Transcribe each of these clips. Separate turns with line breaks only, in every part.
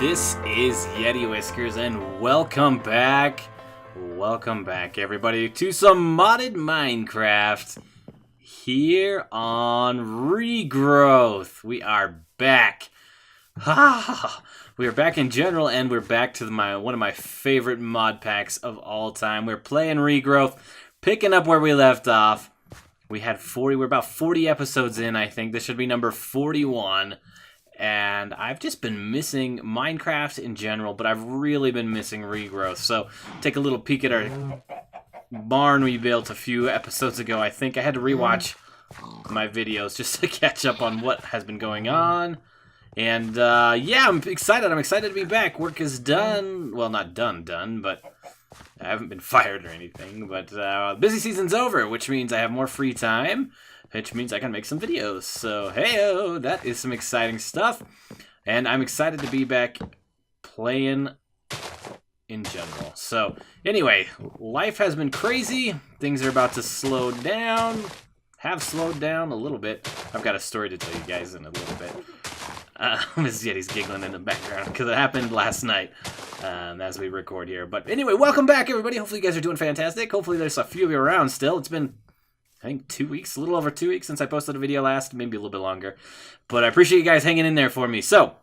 This is YetiWhiskers, and welcome back everybody to some modded Minecraft here on Regrowth. We are back. We are back in general, and we're back to one of my favorite mod packs of all time. We're playing Regrowth, picking up where we left off. We're about 40 episodes in, I think. This should be number 41. And I've just been missing Minecraft in general, but I've really been missing Regrowth. So take a little peek at our barn we built a few episodes ago. I think I had to rewatch my videos just to catch up on what has been going on. And yeah, I'm excited. I'm excited to be back. Work is done. Well, not done, but I haven't been fired or anything. But busy season's over, which means I have more free time, which means I can make some videos. So, hey-o, that is some exciting stuff. And I'm excited to be back playing in general. So, anyway, life has been crazy. Things are about to slow down. Have slowed down a little bit. I've got a story to tell you guys in a little bit. Miss Yeti's giggling in the background because it happened last night as we record here. But anyway, welcome back, everybody. Hopefully you guys are doing fantastic. Hopefully there's a few of you around still. It's been, I think, 2 weeks, a little over 2 weeks since I posted a video last, maybe a little bit longer. But I appreciate you guys hanging in there for me. So,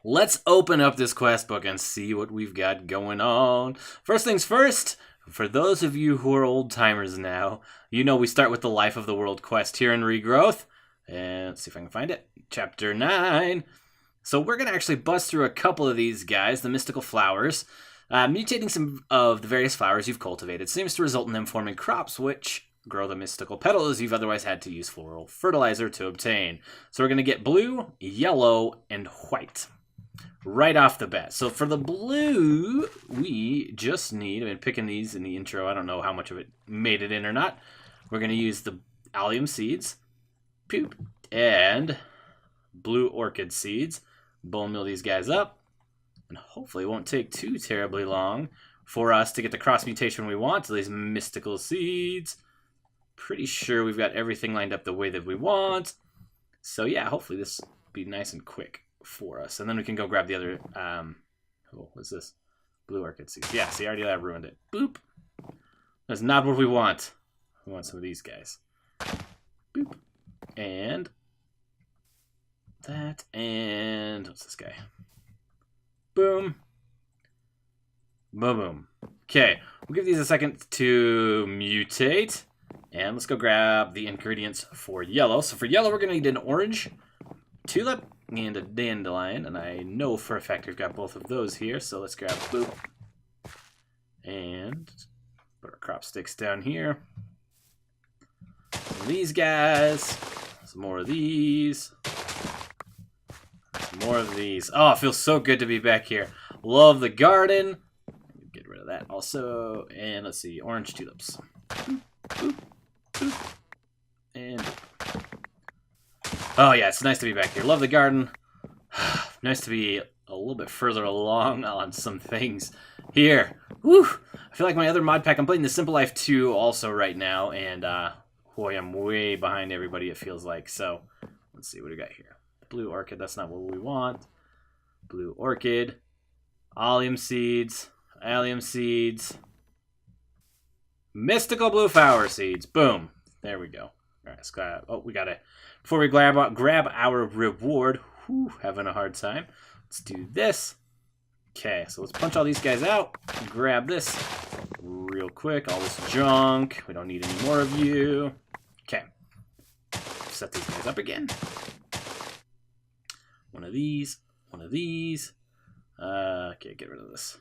let's open up this quest book and see what we've got going on. First things first, for those of you who are old-timers now, you know we start with the Life of the World quest here in Regrowth. And let's see if I can find it. Chapter 9. So we're going to actually bust through a couple of these guys, the mystical flowers. Mutating some of the various flowers you've cultivated seems to result in them forming crops, which grow the mystical petals you've otherwise had to use floral fertilizer to obtain. So we're going to get blue, yellow, and white right off the bat. So for the blue, we just need, I've been picking these in the intro, I don't know how much of it made it in or not. We're going to use the allium seeds, and blue orchid seeds. Bone meal these guys up, and hopefully it won't take too terribly long for us to get the cross mutation we want to these mystical seeds. Pretty sure we've got everything lined up the way that we want. So yeah, hopefully this will be nice and quick for us. And then we can go grab the other, what's this? Blue orchid seeds. Yeah, see, I already ruined it. Boop. That's not what we want. We want some of these guys. Boop. And that, and what's this guy? Boom. Boom, boom. Okay, we'll give these a second to mutate. And let's go grab the ingredients for yellow. So for yellow, we're going to need an orange, tulip, and a dandelion. And I know for a fact we've got both of those here. So let's grab boop. And put our crop sticks down here. And these guys. Some more of these. Some more of these. Oh, it feels so good to be back here. Love the garden. Get rid of that also. And let's see, orange tulips. Boop, boop, boop, and boop. Oh yeah, it's nice to be back here. Love the garden. Nice to be a little bit further along on some things here. Woo! I feel like my other mod pack, I'm playing the Simple Life 2 also right now, and boy, I'm way behind everybody, it feels like. So, let's see what we got here. Blue orchid, that's not what we want. Blue orchid. Allium seeds. Mystical blue flower seeds. Boom. There we go. All right, let's grab, we got to, before we grab our reward, having a hard time. Let's do this. Okay, so let's punch all these guys out. Grab this real quick. All this junk. We don't need any more of you. Okay. Set these guys up again. One of these. Okay, get rid of this.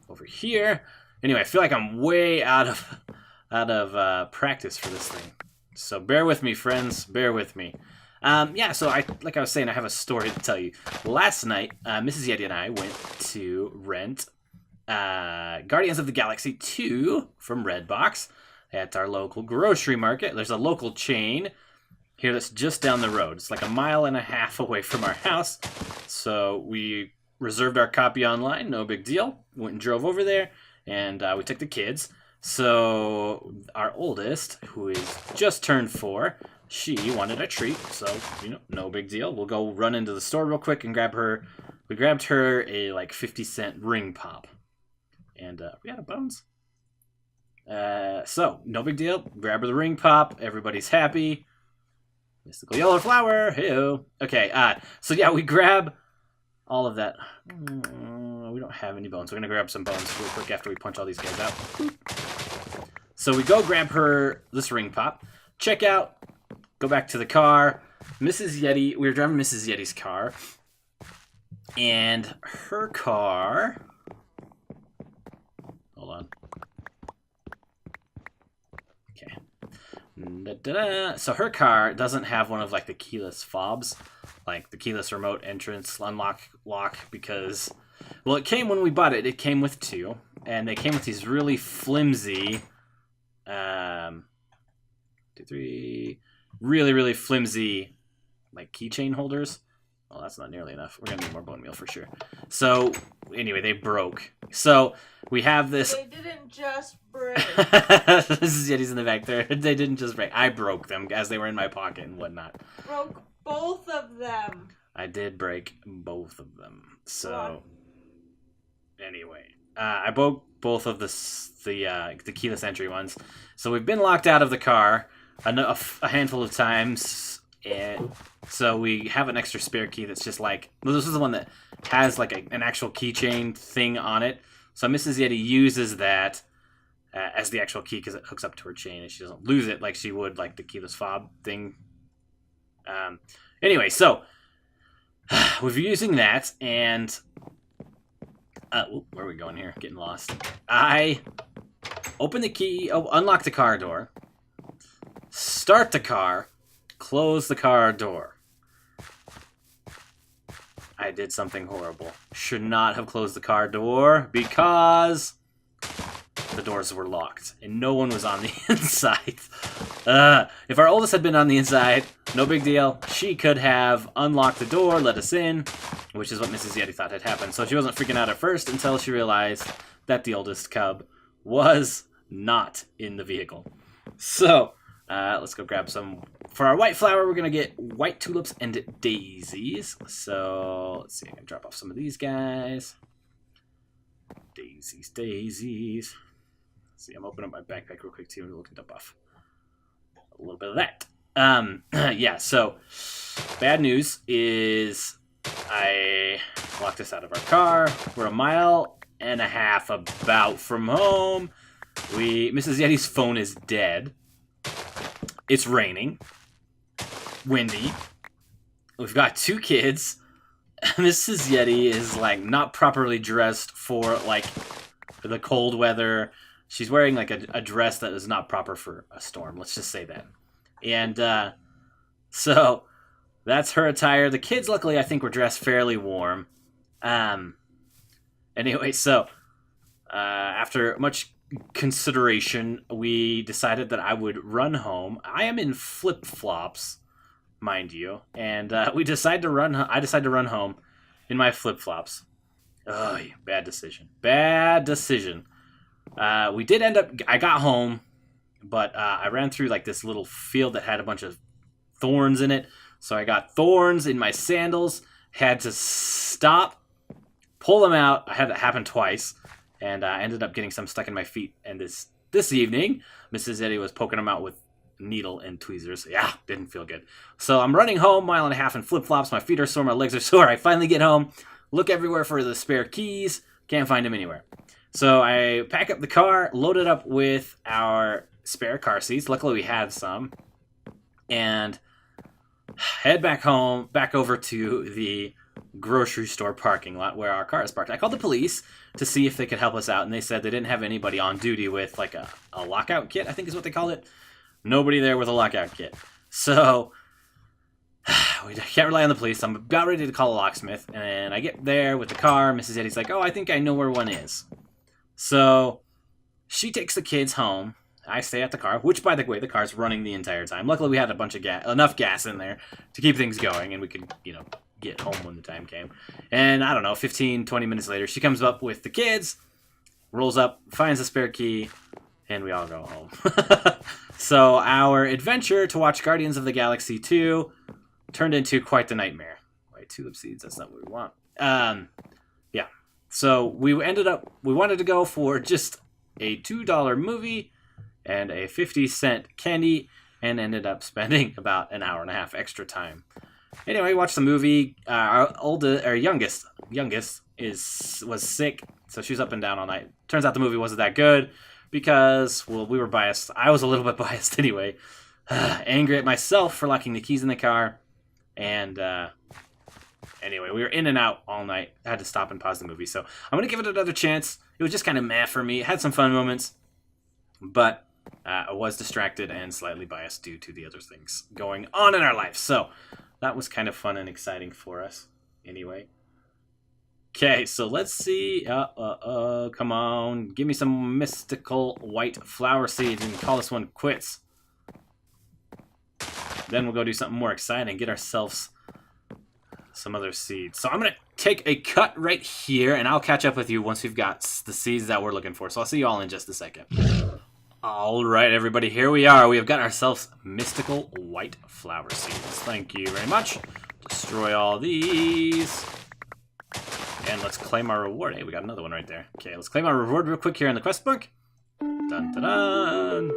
Over here. Anyway, I feel like I'm way out of practice for this thing. So bear with me, friends. Bear with me. Yeah, so like I was saying, I have a story to tell you. Last night, Mrs. Yeti and I went to rent Guardians of the Galaxy 2 from Redbox at our local grocery market. There's a local chain here that's just down the road. It's like 1.5 miles away from our house. So we reserved our copy online, no big deal. Went and drove over there, and we took the kids. So our oldest, who is just turned 4, she wanted a treat, so, no big deal. We'll go run into the store real quick and grab her we grabbed her a like 50-cent ring pop. And we had a bones. So, no big deal. Grab her the ring pop. Everybody's happy. Mystical yellow flower. Hey-o. Okay, so yeah, we grab all of that. We don't have any bones. We're going to grab some bones real quick after we punch all these guys out. So we go grab her this ring pop. Check out. Go back to the car. Mrs. Yeti. We were driving Mrs. Yeti's car. And her car... Hold on. Okay. Da-da-da. So her car doesn't have one of like the keyless fobs, like the keyless remote entrance lock, because, well, it came when we bought it. It came with 2, and they came with these really flimsy, 2, 3, really flimsy, like keychain holders. Well, that's not nearly enough. We're gonna need more bone meal for sure. So anyway, they broke. So we have this.
They didn't just break.
This is Yeti's in the back there. They didn't just break. I broke them as they were in my pocket and whatnot.
Broke both of them.
I did break both of them. So
what?
Anyway, I broke both of the keyless entry ones. So we've been locked out of the car a handful of times. And so we have an extra spare key that's just like... Well, this is the one that has like an actual keychain thing on it. So Mrs. Yeti uses that as the actual key because it hooks up to her chain and she doesn't lose it like she would like the keyless fob thing. Anyway, we're using that and... where are we going here? Getting lost. I open the key, unlock the car door, start the car... Close the car door. I did something horrible. Should not have closed the car door because the doors were locked and no one was on the inside. If our oldest had been on the inside, no big deal. She could have unlocked the door, let us in, which is what Mrs. Yeti thought had happened. So she wasn't freaking out at first until she realized that the oldest cub was not in the vehicle. So... let's go grab some. For our white flower, we're going to get white tulips and daisies. So, let's see. I can drop off some of these guys. Daisies. Let's see, I'm opening up my backpack real quick, too, and we'll dump off a little bit of that. Yeah, so, bad news is I locked us out of our car. We're 1.5 miles about from home. Mrs. Yeti's phone is dead. It's raining, windy. We've got 2 kids. Mrs. Yeti is like not properly dressed for like the cold weather. She's wearing like a dress that is not proper for a storm. Let's just say that. And so that's her attire. The kids, luckily, I think were dressed fairly warm. Anyway, so after much consideration, we decided that I would run home. I am in flip-flops, mind you, and I decided to run home in my flip-flops. Oh, bad decision. We did end up... I got home, but I ran through like this little field that had a bunch of thorns in it, so I got thorns in my sandals, had to stop, pull them out. I had that happen twice. And I ended up getting some stuck in my feet. And this evening, Mrs. Yeti was poking them out with needle and tweezers. Yeah, didn't feel good. So I'm running home, 1.5 miles in flip-flops. My feet are sore, my legs are sore. I finally get home, look everywhere for the spare keys. Can't find them anywhere. So I pack up the car, load it up with our spare car seats. Luckily, we had some. And head back home, back over to the grocery store parking lot where our car is parked. I called the police to see if they could help us out, and they said they didn't have anybody on duty with like a lockout kit, I think is what they call it. Nobody there with a lockout kit. So we can't rely on the police. I'm about ready to call a locksmith, and I get there with the car. Mrs. Yeti's like, oh, I think I know where one is. So she takes the kids home. I stay at the car, which, by the way, the car's running the entire time. Luckily, we had a bunch of enough gas in there to keep things going, and we could, get home when the time came. And I don't know, 15, 20 minutes later, she comes up with the kids, rolls up, finds a spare key, and we all go home. So our adventure to watch Guardians of the Galaxy 2 turned into quite the nightmare. White tulip seeds, that's not what we want. Yeah. So we wanted to go for just a $2 movie and a 50-cent candy, and ended up spending about an hour and a half extra time. Anyway, we watched the movie. Our youngest was sick, so she was up and down all night. Turns out the movie wasn't that good because, well, we were biased. I was a little bit biased anyway. Angry at myself for locking the keys in the car, and anyway, we were in and out all night. I had to stop and pause the movie, so I'm gonna give it another chance. It was just kind of meh for me. It had some fun moments, but I was distracted and slightly biased due to the other things going on in our life. So that was kind of fun and exciting for us. Anyway. Okay, so let's see. Come on. Give me some mystical white flower seeds and call this one quits. Then we'll go do something more exciting. Get ourselves some other seeds. So I'm going to take a cut right here, and I'll catch up with you once we've got the seeds that we're looking for. So I'll see you all in just a second. All right, everybody, here we are. We have got ourselves mystical white flower seeds. Thank you very much. Destroy all these. And let's claim our reward. Hey, we got another one right there. Okay, let's claim our reward real quick here in the quest book. Dun dun dun.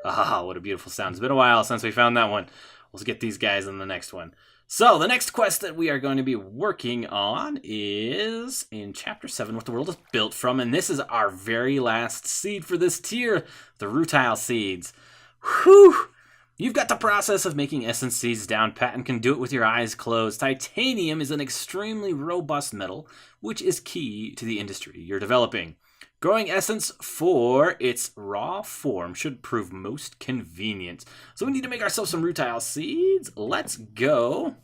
Ah, what a beautiful sound. It's been a while since we found that one. Let's get these guys in the next one. So, the next quest that we are going to be working on is in Chapter 7, What the World is Built From, and this is our very last seed for this tier, the Rutile Seeds. Whew! You've got the process of making essence seeds down pat and can do it with your eyes closed. Titanium is an extremely robust metal, which is key to the industry you're developing. Growing essence for its raw form should prove most convenient. So we need to make ourselves some Rutile Seeds. Let's go.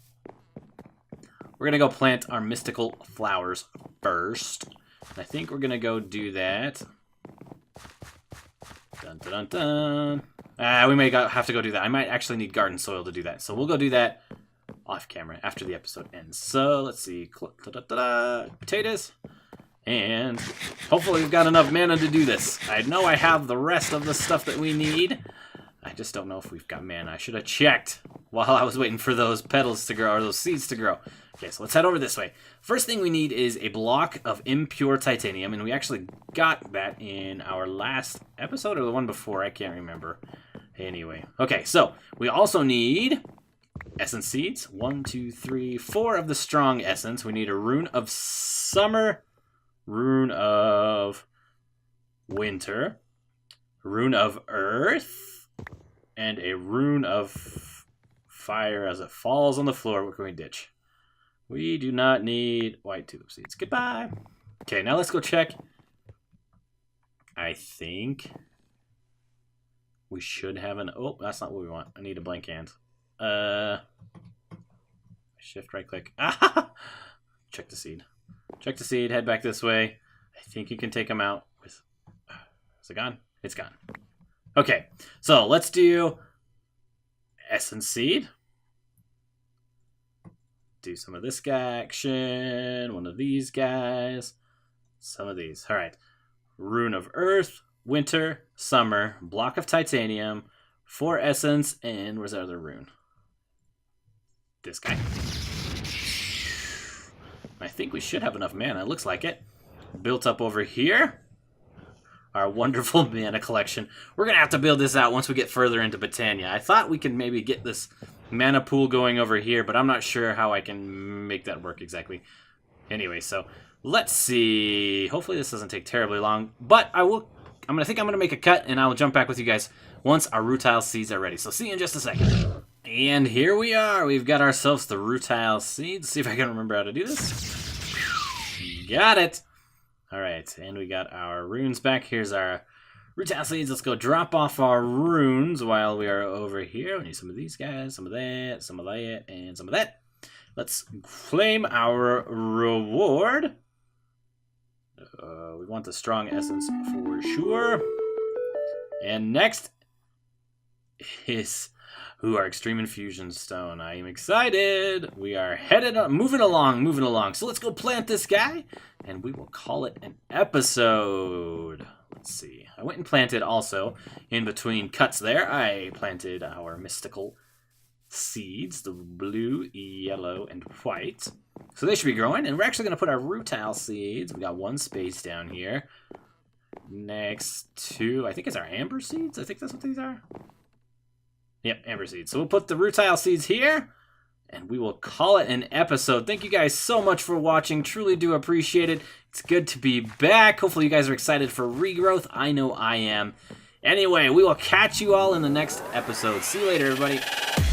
We're going to go plant our mystical flowers first. I think we're going to go do that. Dun dun dun dun. We may have to go do that. I might actually need garden soil to do that. So we'll go do that off camera after the episode ends. So let's see. Potatoes. And hopefully we've got enough mana to do this. I know I have the rest of the stuff that we need. I just don't know if we've got mana. I should have checked while I was waiting for those petals to grow, or those seeds to grow. Okay, so let's head over this way. First thing we need is a block of impure titanium, and we actually got that in our last episode, or the one before, I can't remember. Anyway, okay, so we also need essence seeds. 1, 2, 3, 4 of the strong essence. We need a rune of summer, rune of winter, rune of earth, and a rune of fire as it falls on the floor. What can we ditch? We do not need white tulip seeds. Goodbye. Okay, now let's go check. I think we should have an... Oh, that's not what we want. I need a blank hand. Shift right click. Ah! Check the seed. Check the seed. Head back this way. I think you can take them out with... Is it gone? It's gone. Okay, so let's do essence seed. Do some of this guy action, one of these guys, some of these. All right. Rune of Earth, Winter, Summer, block of Titanium, 4 essence, and where's our other rune? This guy. I think we should have enough mana. It looks like it. Built up over here. Our wonderful mana collection. We're going to have to build this out once we get further into Botania. I thought we could maybe get this mana pool going over here, but I'm not sure how I can make that work exactly. Anyway, so let's see. Hopefully this doesn't take terribly long, but I think I'm gonna make a cut, and I'll jump back with you guys once our Rutile Seeds are ready. So see you in just a second. And here we are. We've got ourselves the Rutile Seeds. See if I can remember how to do this. Got it. All right, and we got our runes back. Here's our Rutile Seeds. Let's go drop off our runes while we are over here. We need some of these guys, some of that, and some of that. Let's claim our reward. We want the strong essence for sure. And next is our extreme infusion stone. I am excited. We are moving along. So let's go plant this guy, and we will call it an episode. Let's see. I went and planted also in between cuts there. I planted our mystical seeds, the blue, yellow, and white. So they should be growing, and we're actually going to put our Rutile Seeds. We got one space down here. Next to, I think it's our Amber Seeds. I think that's what these are. Yep, Amber Seeds. So we'll put the Rutile Seeds here, and we will call it an episode. Thank you guys so much for watching. Truly do appreciate it. It's good to be back. Hopefully you guys are excited for regrowth. I know I am. Anyway, we will catch you all in the next episode. See you later, everybody.